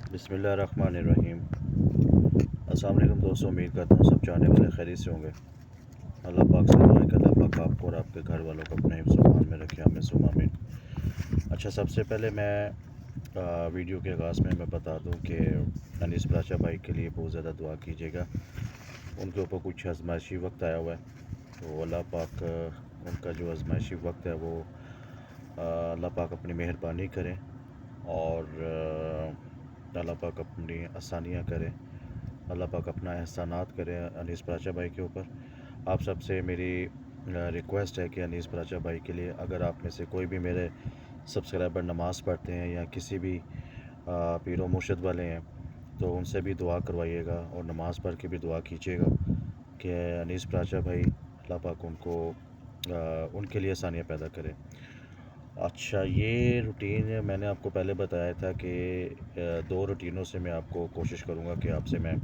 बिस्मिल्लाहिर्रहमानिर्रहीम। अस्सलाम वालेकुम दोस्तों, उम्मीद करता हूँ सब चाहने वाले खैरियत से होंगे। अल्लाह पाक से दुआ है कि अल्लाह पाक आपको और आपके घर वालों को अपने हिफ्ज़ व अमान में रखे, आमीन सुम्मा आमीन। अच्छा, सबसे पहले मैं वीडियो के आगाज़ में मैं बता दूँ कि अनीस प्राचा भाई के लिए बहुत ज़्यादा दुआ कीजिएगा। उनके ऊपर कुछ आज़माइशी वक्त आया हुआ है, तो अल्लाह पाक उनका जो आज़माइशी वक्त है वो अल्लाह पाक अपनी मेहरबानी करें और अल्लाह पाक अपनी आसानियाँ करें, अल्लाह पाक अपना एहसानात करें अनीस प्राचा भाई के ऊपर। आप सबसे मेरी रिक्वेस्ट है कि अनीस प्राचा भाई के लिए, अगर आप में से कोई भी मेरे सब्सक्राइबर नमाज़ पढ़ते हैं या किसी भी पीर व मुर्शिद वाले हैं, तो उनसे भी दुआ करवाइएगा और नमाज़ पढ़ के भी दुआ कीजिएगा कि अनीस प्राचा भाई अल्लाह पाक उनको उनके लिए आसानियाँ पैदा करें। अच्छा, ये रूटीन मैंने आपको पहले बताया था कि 2 रूटीनों से मैं आपको कोशिश करूँगा कि आपसे मैं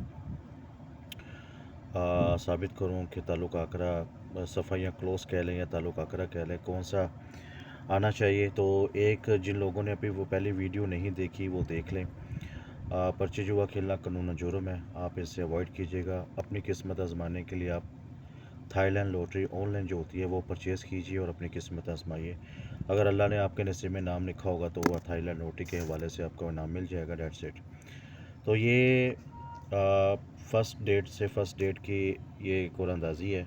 साबित करूँ कि ताल्लुक़ आकरा सफ़ा या क्लोज़ कह लें या ताल्लुक़ आकरा कह लें, कौन-सा आना चाहिए। तो एक जिन लोगों ने अभी वो पहली वीडियो नहीं देखी वो देख लें। पर्ची जुआ खेलना कानूनन जुर्म है, आप इसे अवॉइड कीजिएगा। अपनी किस्मत आज़माने के लिए आप थाईलैंड लॉटरी ऑनलाइन जो होती है वो परचेज़ कीजिए और अपनी किस्मत आज़माइए। अगर अल्लाह ने आपके नसीब में नाम लिखा होगा तो वह थाईलैंड लॉटरी के हवाले से आपको इनाम मिल जाएगा, दैट्स इट। तो ये फर्स्ट डेट की ये कुरानंदाज़ी है।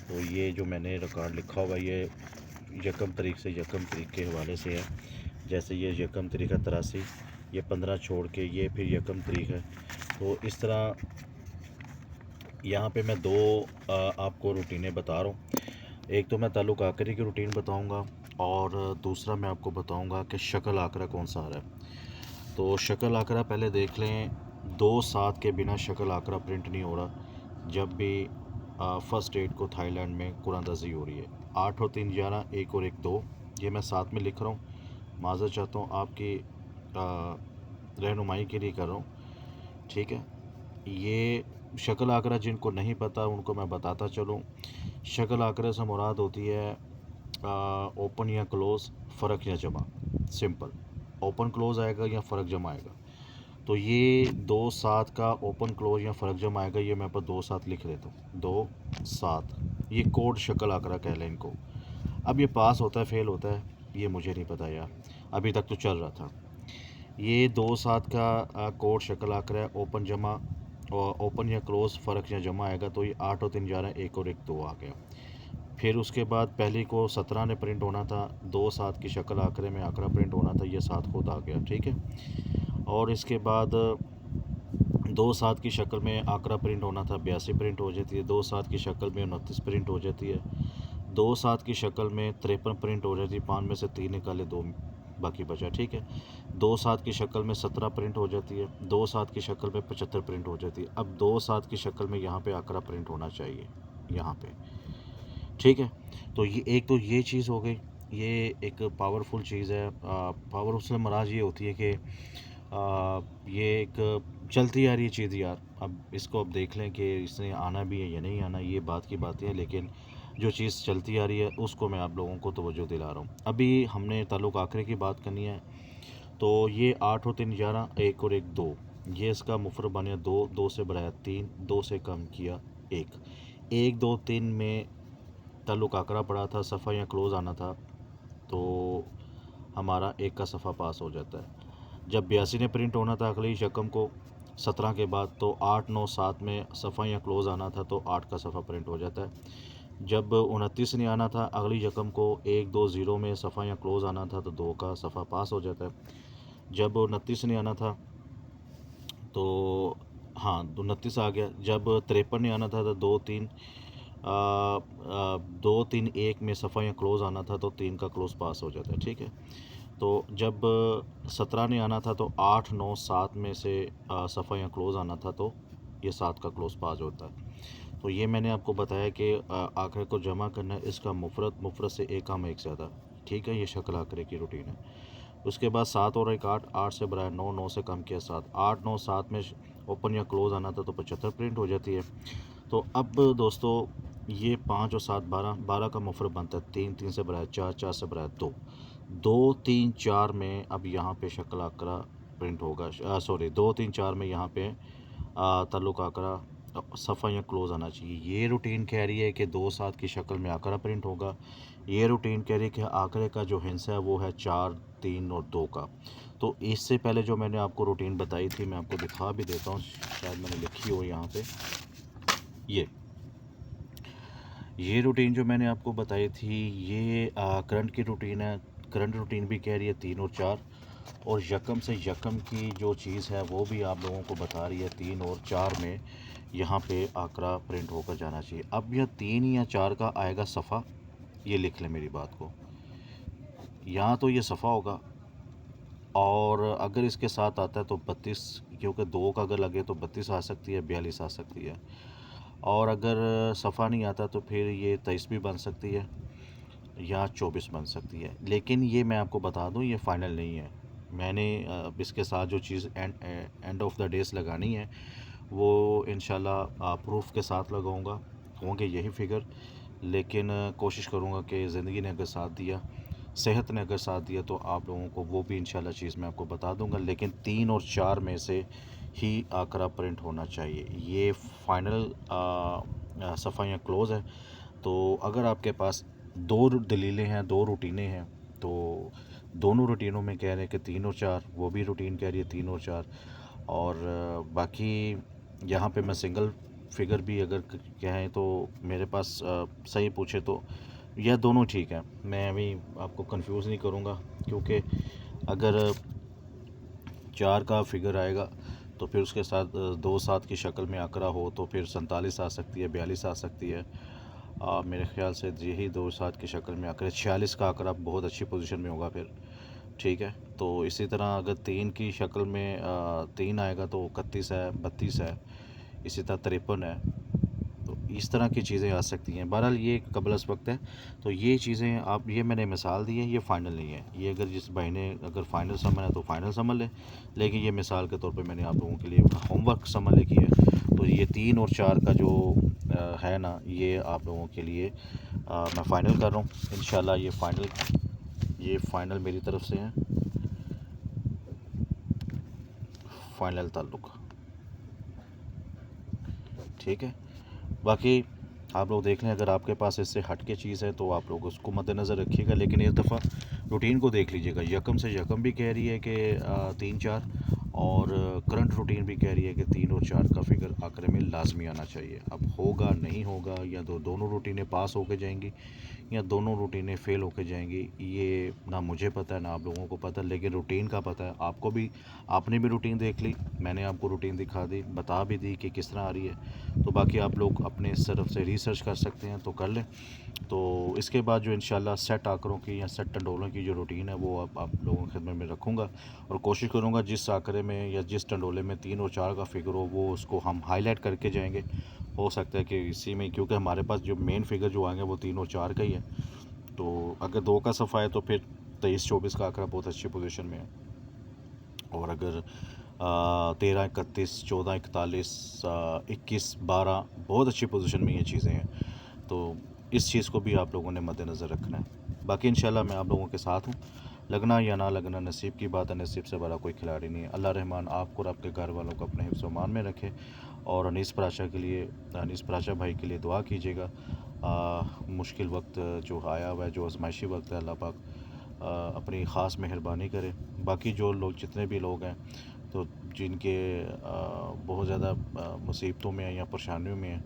तो ये जो मैंने रिकॉर्ड लिखा होगा ये यकम तारीख से यकम तारीख के हवाले से है। जैसे ये यकम तारीख है 83, ये 15 छोड़ के ये फिर यकम तारीख है। तो इस तरह यहाँ पे मैं 2 आपको रूटीनें बता रहा हूँ। एक तो मैं ताल्लुक़ आकरे की रूटीन बताऊँगा और दूसरा मैं आपको बताऊँगा कि शक्ल आकरा कौन सा आ रहा है। तो शक्ल आकरा पहले देख लें, 2-7 के बिना शक्ल आकरा प्रिंट नहीं हो रहा जब भी फर्स्ट डेट को थाईलैंड में कुरानंदाज़ी हो रही है। 8 और 3 11, 1 और 1 2, ये मैं साथ में लिख रहा हूँ। माज़रत चाहता हूँ, आपकी रहनुमाई के लिए कर रहा हूँ, ठीक है। ये शक्ल आकरा जिनको नहीं पता उनको मैं बताता चलूँ। शक्ल आकरा से मुराद होती है ओपन या क्लोज़, फ़र्क या जमा, सिंपल। ओपन क्लोज़ आएगा या फ़र्क जमा आएगा। तो ये 2-7 का ओपन क्लोज़ या फ़र्क जमा आएगा, ये मैं पर 2-7 लिख देता हूँ। 2-7 ये कोड शक्ल आकरा कह लें इनको। अब ये पास होता है फेल होता है ये मुझे नहीं पता यार, अभी तक तो चल रहा था। ये 2-7 का कोड शक्ल आकरा है, ओपन जमा और ओपन या क्लोज़ फ़र्क या जमा आएगा। तो ये 8 और 3 11, 1 और 1 2 आ गया। फिर उसके बाद पहले को 17 ने प्रिंट होना था, 2-7 की शक्ल आकरे में आकरा प्रिंट होना था, ये 7 खुद आ गया, ठीक है। और इसके बाद 2-7 की शक्ल में आकरा प्रिंट होना था, 82 प्रिंट हो जाती है। 2-7 की शक्ल में 29 प्रिंट हो जाती है। 2-7 की शक्ल में 53 प्रिंट हो जाती है। 5 में से 3 निकाले, 2 बाकी बचा, ठीक है। 2-7 की शक्ल में 17 प्रिंट हो जाती है। 2-7 की शक्ल में 75 प्रिंट हो जाती है। अब 2-7 की शक्ल में यहाँ पे आकरा प्रिंट होना चाहिए, यहाँ पे, ठीक है। तो ये एक तो ये चीज़ हो गई, ये एक पावरफुल चीज़ है। पावरफुल से मराज ये होती है कि ये एक चलती आ रही चीज़ यार। अब इसको अब देख लें कि इसने आना भी है या नहीं आना, ये बात की बातें हैं, लेकिन जो चीज़ चलती आ रही है उसको मैं आप लोगों को तवज्जो दिला रहा हूँ। अभी हमने ताल्लुक़ आकरे की बात करनी है। तो ये 8 और 3 11, 1 और 1 2, ये इसका मुफ़रद बने 2, 2 से बढ़ाया 3, 2 से कम किया 1, 1 2 3 में ताल्लुक़ आकरा पड़ा था, सफ़ा या क्लोज़ आना था, तो हमारा 1 का सफ़ा पास हो जाता है। जब 82 ने प्रिंट होना था अगली शक्म को 17 के बाद, तो 8 9 7 में सफ़ा या क्लोज़ आना था, तो 8 का सफ़ा प्रिंट हो जाता है। जब 29 ने आना था अगली रकम को 1 2 0 में सफ़ा या क्लोज़ आना था, तो 2 का सफ़ा पास हो जाता है। जब 29 ने आना था तो हाँ 29 आ गया। जब 53 ने आना था तो 2 3 2 3 1 में सफ़ा या क्लोज़ आना था, तो 3 का क्लोज़ पास हो जाता है, ठीक है। तो जब 17 ने आना था तो 8 9 7 में से सफ़ा या क्लोज़ आना था, तो ये 7 का क्लोज़ पास होता है। तो ये मैंने आपको बताया कि आंकड़े को जमा करना है, इसका मुफ़रद से एक कम एक ज़्यादा, ठीक है। ये शक्ल आंकड़े की रूटीन है। उसके बाद 7 और 1 8, 8 से बढ़ाया 9, 9 से कम किया 7, 8 9 7 में ओपन या क्लोज़ आना था, तो 75 प्रिंट हो जाती है। तो अब दोस्तों ये 5 और 7 12, 12 का मुफ़रद बनता है 3, 3 से बढ़ाया 4, 4 से बढ़ाया 2, 2 3 4 में अब यहाँ पे शक्ल आकरा प्रिंट होगा, सॉरी 2 3 4 में यहाँ पे ताल्लुक़ आकरा सफ़ा या क्लोज़ आना चाहिए। ये रूटीन कह रही है कि 2 7 की शक्ल में आकरा प्रिंट होगा। ये रूटीन कह रही है कि आकरे का जो हिस्सा है वो है 4 3 और 2 का। तो इससे पहले जो मैंने आपको रूटीन बताई थी, मैं आपको दिखा भी देता हूँ, शायद मैंने लिखी हो यहाँ पे। ये रूटीन जो मैंने आपको बताई थी, ये करंट की रूटीन है। करंट रूटीन भी कह रही है 3 और 4, और यकम से यकम की जो चीज़ है वो भी आप लोगों को बता रही है 3 और 4 में यहाँ पे आकरा प्रिंट होकर जाना चाहिए। अब यह 3 या 4 का आएगा सफ़ा, ये लिख लें मेरी बात को, यहाँ तो ये सफ़ा होगा, और अगर इसके साथ आता है तो 32, क्योंकि 2 का अगर लगे तो 32 आ सकती है, 42 आ सकती है, और अगर सफ़ा नहीं आता तो फिर ये 23 भी बन सकती है या 24 बन सकती है। लेकिन ये मैं आपको बता दूं, ये फ़ाइनल नहीं है। मैंने इसके साथ जो चीज़ एंड ऑफ द डेज़ लगानी है वो इंशाल्लाह प्रूफ के साथ लगाऊंगा, होंगे यही फिगर, लेकिन कोशिश करूंगा कि ज़िंदगी ने अगर साथ दिया, सेहत ने अगर साथ दिया, तो आप लोगों को वो भी इंशाल्लाह चीज़ मैं आपको बता दूंगा। लेकिन 3 और 4 में से ही आकरा प्रिंट होना चाहिए। ये फ़ाइनल सफ़ा या क्लोज़ है। तो अगर आपके पास 2 दलीलें हैं, 2 रूटीनें हैं, तो दोनों रूटीनों में कह रहे हैं कि 3 और 4, वो भी रूटीन कह रही है 3 और 4, और बाकी यहाँ पे मैं सिंगल फिगर भी अगर कहें तो मेरे पास सही पूछे तो यह दोनों ठीक है। मैं अभी आपको कंफ्यूज नहीं करूँगा, क्योंकि अगर 4 का फिगर आएगा तो फिर उसके साथ 2 7 की शक्ल में आकरा हो तो फिर 47 आ सकती है, 42 आ सकती है। मेरे ख्याल से यही 2 7 की शक्ल में आकरा, 46 का आकरा बहुत अच्छी पोजीशन में होगा फिर, ठीक है। तो इसी तरह अगर 3 की शक्ल में 3 आएगा तो 31 है, 32 है, इसी तरह 53 है। तो इस तरह की चीज़ें आ सकती हैं। बहरहाल ये कबल वक्त है, तो ये चीज़ें आप, ये मैंने मिसाल दी है, ये फ़ाइनल नहीं है। ये अगर जिस भाई ने अगर फ़ाइनल समझना है तो फ़ाइनल समझ लें, लेकिन ये मिसाल के तौर पे मैंने आप लोगों के लिए होमवर्क समझ ले किया है। तो ये 3 और 4 का जो है ना, ये आप लोगों के लिए मैं फ़ाइनल कर रहा हूँ इंशाल्लाह। ये फ़ाइनल मेरी तरफ से है, फ़ाइनल ताल्लुक़, ठीक है। बाकी आप लोग देख लें, अगर आपके पास इससे हट के चीज़ है तो आप लोग उसको मद्देनज़र रखिएगा, लेकिन इस दफ़ा रूटीन को देख लीजिएगा। यकम से यकम भी कह रही है कि 3 4, और करंट रूटीन भी कह रही है कि 3 और 4 का फिगर आकरे में लाजमी आना चाहिए। अब होगा नहीं होगा, या दोनों रूटीनें पास होके जाएंगी या दोनों रूटीनें फ़ेल होके जाएंगी, ये ना मुझे पता है ना आप लोगों को पता, लेकिन रूटीन का पता है आपको भी। आपने भी रूटीन देख ली, मैंने आपको रूटीन दिखा दी, बता भी दी कि किस तरह आ रही है। तो बाकी आप लोग अपने इस तरफ से रिसर्च कर सकते हैं तो कर लें। तो इसके बाद जो इंशाल्लाह सेट आकरों की या सेट टंडोलों की जो रूटीन है वो आप लोगों की खिदमत में रखूँगा, और कोशिश करूँगा जिस आकरे में या जिस टंडोले में 3 और 4 का फिगर हो वो उसको हम हाईलाइट करके जाएंगे। हो सकता है कि इसी में, क्योंकि हमारे पास जो मेन फिगर जो आएंगे वो 3 और 4 का ही है। तो अगर 2 का सफ़ा है तो फिर 23 24 का आंकड़ा बहुत अच्छी पोजीशन में है, और अगर 13 31 14 41 21 12 बहुत अच्छी पोजीशन में ये चीज़ें हैं। तो इस चीज़ को भी आप लोगों ने मद्देनज़र रखना है। बाकी इंशाल्लाह मैं आप लोगों के साथ हूँ। लगना या ना लगना नसीब की बात है, नसीब से बड़ा कोई खिलाड़ी नहीं है। अल्लाह रहमान आपको और आपके घर वालों को अपने हिफ्ज़ मान में रखे, और अनीस प्राचा के लिए, अनीस प्राचा भाई के लिए दुआ कीजिएगा। मुश्किल वक्त जो आया हुआ है, जो आजमाइशी वक्त है, अल्लाह पाक अपनी ख़ास मेहरबानी करे। बाकी जो लोग, जितने भी लोग हैं तो जिनके बहुत ज़्यादा मुसीबतों में हैं या परेशानियों में हैं,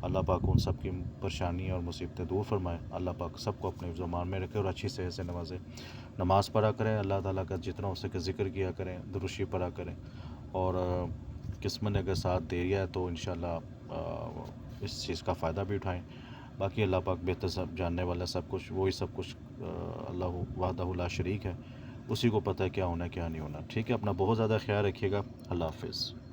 अल्लाह पाक उन सब की परेशानी और मुसीबतें दूर फरमाए। अल्लाह पाक सबको अपने ज़ुबान में रखे और अच्छी सेहत से नवाजे। नमाज़ पढ़ा करें, अल्लाह ताला का जितना हो सके ज़िक्र किया करें, दुरूशी पढ़ा करें, और किस्मत ने अगर साथ दे दिया है तो इंशाल्लाह इस चीज़ का फ़ायदा भी उठाएँ। बाकी अल्लाह पाक बेहतर सब जानने वाला, सब कुछ वही, सब कुछ अल्लाह वहदहू ला शरीक है, उसी को पता है क्या होना है क्या नहीं होना। ठीक है, अपना बहुत ज़्यादा ख्याल रखिएगा। अल्लाह हाफ़िज़।